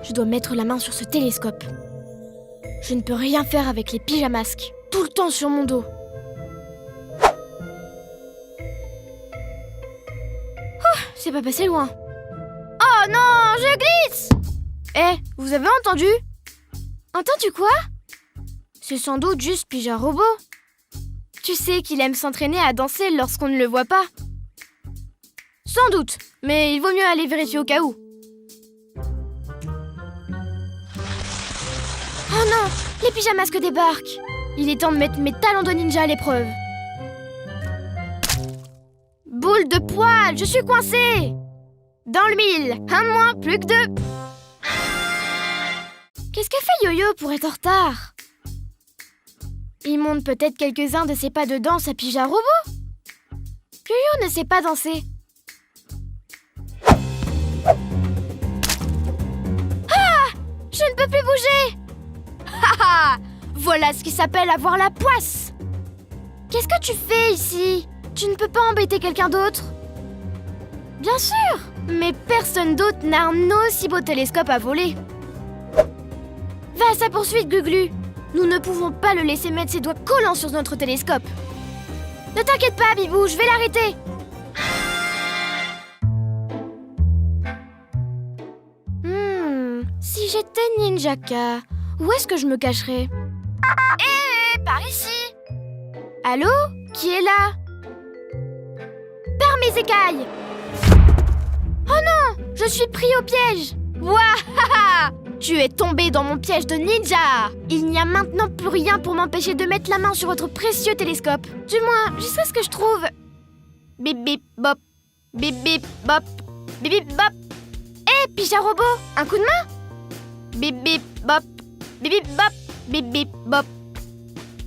Je dois mettre la main sur ce télescope. Je ne peux rien faire avec les pyjamasques, tout le temps sur mon dos. Oh, c'est pas passé loin. Oh non, je glisse! Eh, vous avez entendu? Entendu quoi? C'est sans doute juste Pyja Robot. Tu sais qu'il aime s'entraîner à danser lorsqu'on ne le voit pas. Sans doute, mais il vaut mieux aller vérifier au cas où. Oh non, les pyjamasques débarquent. Il est temps de mettre mes talents de ninja à l'épreuve. Boule de poil, je suis coincée. Dans le mille, un de moins, plus que deux. Qu'est-ce que fait Yo-Yo pour être en retard? Il montre peut-être quelques-uns de ses pas de danse à Pyja Robot. Yo-Yo ne sait pas danser. Ah! Je ne peux plus bouger. Haha! Voilà ce qui s'appelle avoir la poisse. Qu'est-ce que tu fais ici? Tu ne peux pas embêter quelqu'un d'autre? Bien sûr, mais personne d'autre n'a un aussi beau télescope à voler. Va à sa poursuite, Guglu. Nous ne pouvons pas le laisser mettre ses doigts collants sur notre télescope. Ne t'inquiète pas, Bibou, je vais l'arrêter. Si j'étais Ninjaka, où est-ce que je me cacherais? Par ici. Allô? Qui est là? Par mes écailles. Oh non, je suis pris au piège. Waouh! Tu es tombé dans mon piège de ninja. Il n'y a maintenant plus rien pour m'empêcher de mettre la main sur votre précieux télescope. Du moins, jusqu'à ce que je trouve... Bip bip bop. Bip bip bop. Bip bip bop. Hé, Pyja Robot, un coup de main? Bip bip bop. Bip bip bop. Bip bip bop.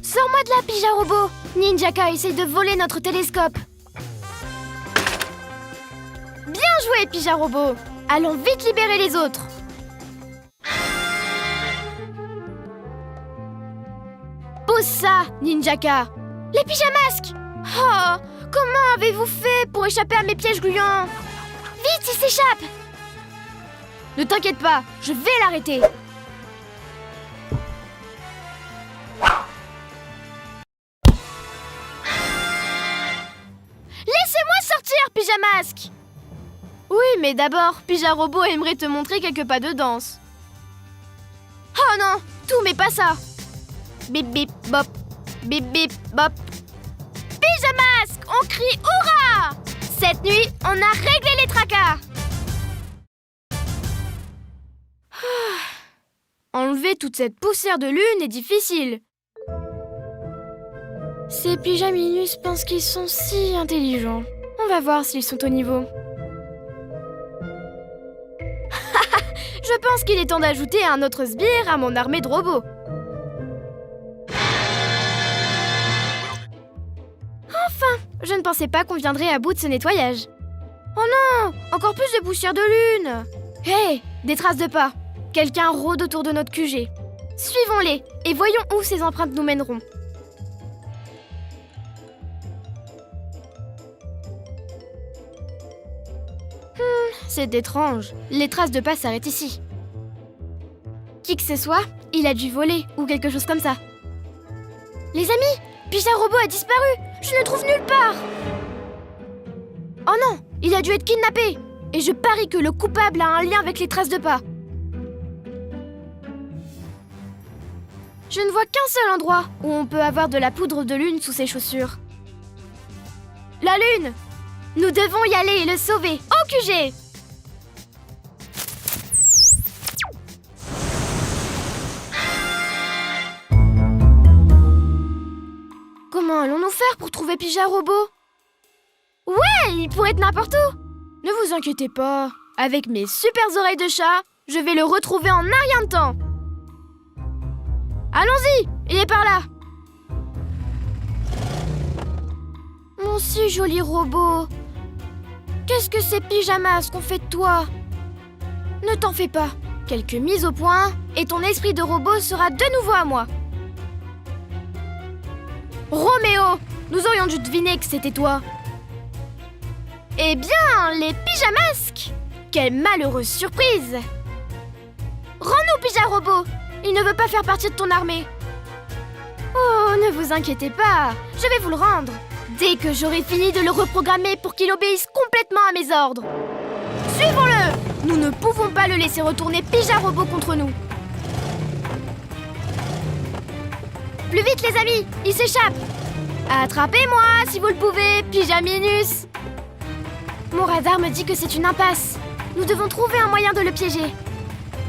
Sors-moi de là, Pyja Robot. Ninjaka essaye de voler notre télescope. Bien joué, Pyja Robot. Allons vite libérer les autres. Pose ça, Ninjaka. Les pyjamasques. Oh, comment avez-vous fait pour échapper à mes pièges gluants? Vite, il s'échappe. Ne t'inquiète pas, je vais l'arrêter. Laissez-moi sortir, Pyjamasque. Oui, mais d'abord, Pyja Robot aimerait te montrer quelques pas de danse. Oh non, tout mais pas ça. Bip bip bop, bip bip bop. Pyjamasque, on crie hurrah! Cette nuit, on a réglé les tracas. Enlever toute cette poussière de lune est difficile. Ces pyjaminus pensent qu'ils sont si intelligents. On va voir s'ils sont au niveau. Je pense qu'il est temps d'ajouter un autre sbire à mon armée de robots. Enfin, je ne pensais pas qu'on viendrait à bout de ce nettoyage. Oh non, encore plus de poussière de lune. Hé, des traces de pas. Quelqu'un rôde autour de notre QG. Suivons-les et voyons où ces empreintes nous mèneront. C'est étrange. Les traces de pas s'arrêtent ici. Qui que ce soit, il a dû voler ou quelque chose comme ça. Les amis, Pyja Robot a disparu. Je ne le trouve nulle part. Oh non, il a dû être kidnappé. Et je parie que le coupable a un lien avec les traces de pas. Je ne vois qu'un seul endroit où on peut avoir de la poudre de lune sous ses chaussures. La lune! Nous devons y aller et le sauver. Au QG! Comment allons-nous faire pour trouver Pyja Robot? Ouais, il pourrait être n'importe où. Ne vous inquiétez pas. Avec mes super oreilles de chat, je vais le retrouver en un rien de temps. Allons-y, il est par là. Mon si joli robot. Qu'est-ce que ces pyjamas qu'on fait de toi? Ne t'en fais pas. Quelques mises au point et ton esprit de robot sera de nouveau à moi. Roméo, nous aurions dû deviner que c'était toi. Eh bien, les pyjamasques! Quelle malheureuse surprise! où, Pyja Robot? Il ne veut pas faire partie de ton armée. Oh, ne vous inquiétez pas, je vais vous le rendre. Dès que j'aurai fini de le reprogrammer pour qu'il obéisse complètement à mes ordres. Suivons-le! Nous ne pouvons pas le laisser retourner Pyja Robot contre nous. Plus vite, les amis, il s'échappe. Attrapez-moi si vous le pouvez, Pyjaminus. Mon radar me dit que c'est une impasse. Nous devons trouver un moyen de le piéger.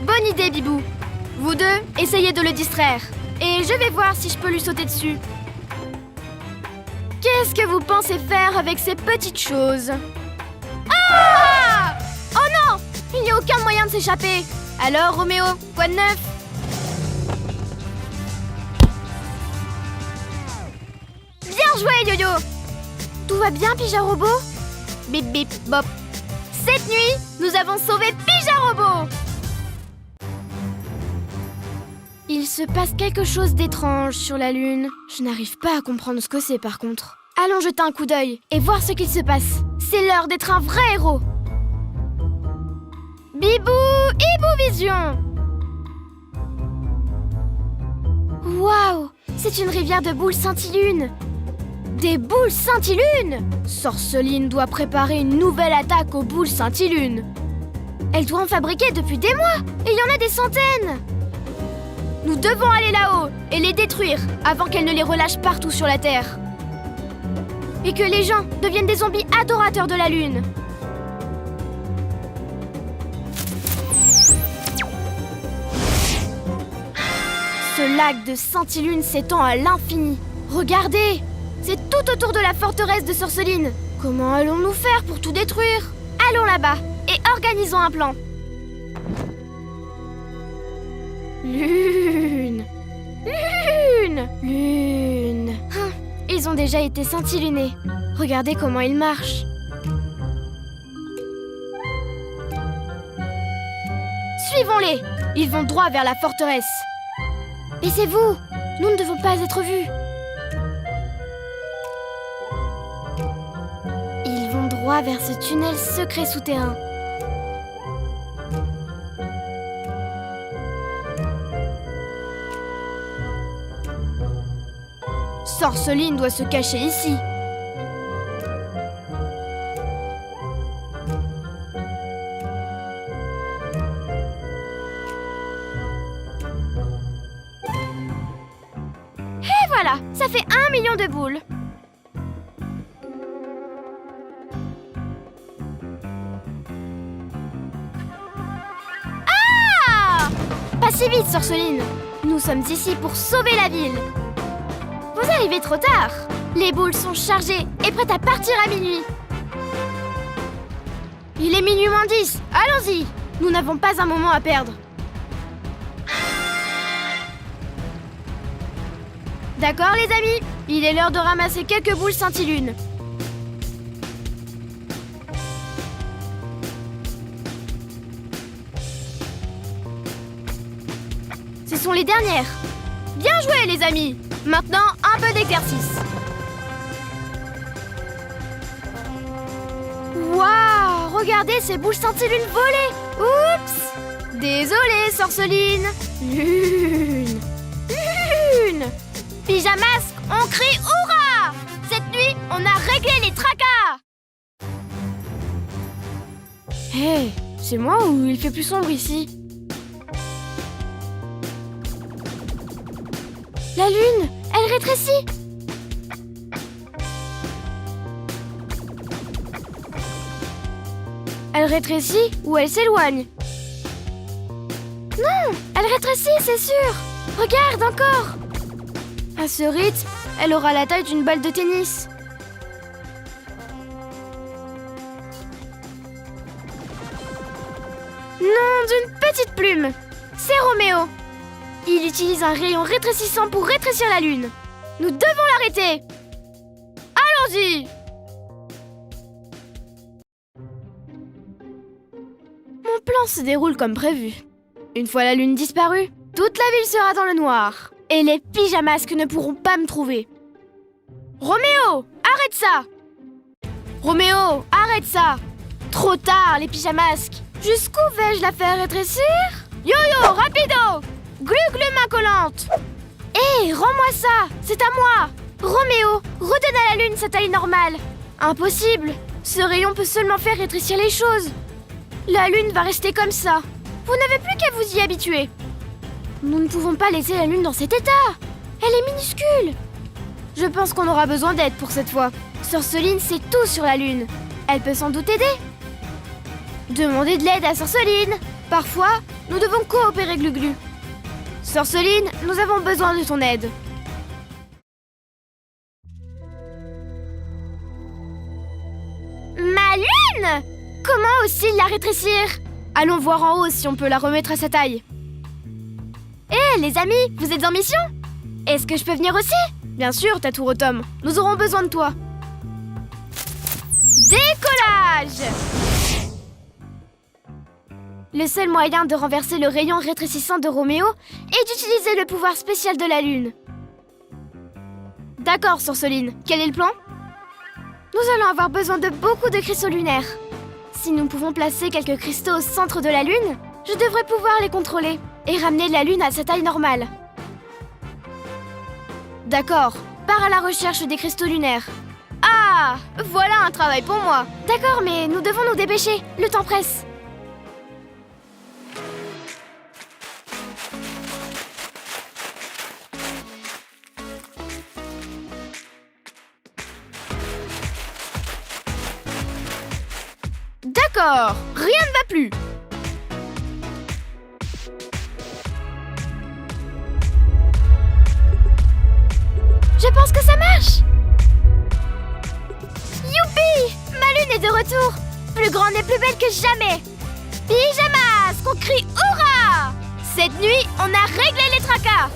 Bonne idée, Bibou. Vous deux, essayez de le distraire. Et je vais voir si je peux lui sauter dessus. Qu'est-ce que vous pensez faire avec ces petites choses? Ah! Oh non! Il n'y a aucun moyen de s'échapper. Alors, Roméo, quoi de neuf? Bien joué, Yo-Yo! Tout va bien, Pyja Robot? Bip bip bop. Cette nuit, nous avons sauvé Pyja Robot! Il se passe quelque chose d'étrange sur la Lune. Je n'arrive pas à comprendre ce que c'est par contre. Allons jeter un coup d'œil et voir ce qu'il se passe. C'est l'heure d'être un vrai héros. Bibou, Hibou Vision! Waouh! C'est une rivière de boules scintillune. Des boules scintillune! Sorceline doit préparer une nouvelle attaque aux boules scintillune. Elle doit en fabriquer depuis des mois et il y en a des centaines. Nous devons aller là-haut et les détruire avant qu'elle ne les relâche partout sur la Terre. Et que les gens deviennent des zombies adorateurs de la Lune. Ce lac de Scintillune s'étend à l'infini. Regardez! C'est tout autour de la forteresse de Sorceline. Comment allons-nous faire pour tout détruire? Allons là-bas et organisons un plan. Lune! Lune! Lune! Ils ont déjà été scintillunés. Regardez comment ils marchent. Suivons-les! Ils vont droit vers la forteresse. Baissez-vous! Nous ne devons pas être vus. Ils vont droit vers ce tunnel secret souterrain. Sorceline doit se cacher ici. Et voilà, ça fait 1 million de boules. Ah! Pas si vite, Sorceline. Nous sommes ici pour sauver la ville. Vous arrivez trop tard. Les boules sont chargées et prêtes à partir à minuit. Il est minuit moins 10. Allons-y. Nous n'avons pas un moment à perdre. D'accord, les amis. Il est l'heure de ramasser quelques boules scintillune. Ce sont les dernières. Bien joué, les amis. Maintenant, un peu d'exercice. Waouh! Regardez ces boules scintillune volées. Oups! Désolée, Sorceline. Lune! Lune! Pyjamasque, on crie hurrah! Cette nuit, on a réglé les tracas. Hé, c'est moi ou il fait plus sombre ici? La Lune, elle rétrécit. Elle rétrécit ou elle s'éloigne? Non, elle rétrécit, c'est sûr. Regarde encore. À ce rythme, elle aura la taille d'une balle de tennis. Non, d'une petite plume. C'est Roméo. Il utilise un rayon rétrécissant pour rétrécir la Lune. Nous devons l'arrêter. Allons-y. Mon plan se déroule comme prévu. Une fois la Lune disparue, toute la ville sera dans le noir. Et les pyjamasques ne pourront pas me trouver. Roméo, arrête ça! Roméo, arrête ça! Trop tard, les pyjamasques! Jusqu'où vais-je la faire rétrécir? Yo-yo, rapido! Glu-glu, main collante! Hé, rends-moi ça! C'est à moi! Roméo, redonne à la Lune sa taille normale! Impossible! Ce rayon peut seulement faire rétrécir les choses! La Lune va rester comme ça! Vous n'avez plus qu'à vous y habituer! Nous ne pouvons pas laisser la Lune dans cet état! Elle est minuscule! Je pense qu'on aura besoin d'aide pour cette fois. Sœur Soline sait tout sur la Lune. Elle peut sans doute aider. Demandez de l'aide à Sœur Soline. Parfois, nous devons coopérer, Glu-Glu. Sœur Soline, nous avons besoin de ton aide. Ma Lune! Comment aussi la rétrécir? Allons voir en haut si on peut la remettre à sa taille. Hé, les amis, vous êtes en mission? Est-ce que je peux venir aussi? Bien sûr, Tatouro Tom. Nous aurons besoin de toi. Décollage! Le seul moyen de renverser le rayon rétrécissant de Roméo est d'utiliser le pouvoir spécial de la Lune. D'accord, Sœur Soline. Quel est le plan? Nous allons avoir besoin de beaucoup de cristaux lunaires. Si nous pouvons placer quelques cristaux au centre de la Lune, je devrais pouvoir les contrôler et ramener la Lune à sa taille normale. D'accord, pars à la recherche des cristaux lunaires. Ah, voilà un travail pour moi. D'accord, mais nous devons nous dépêcher, le temps presse. D'accord, rien ne va plus. Je pense que ça marche. Youpi! Ma Lune est de retour. Plus grande et plus belle que jamais. Pyjamas, qu'on crie hurrah! Cette nuit, on a réglé les tracas.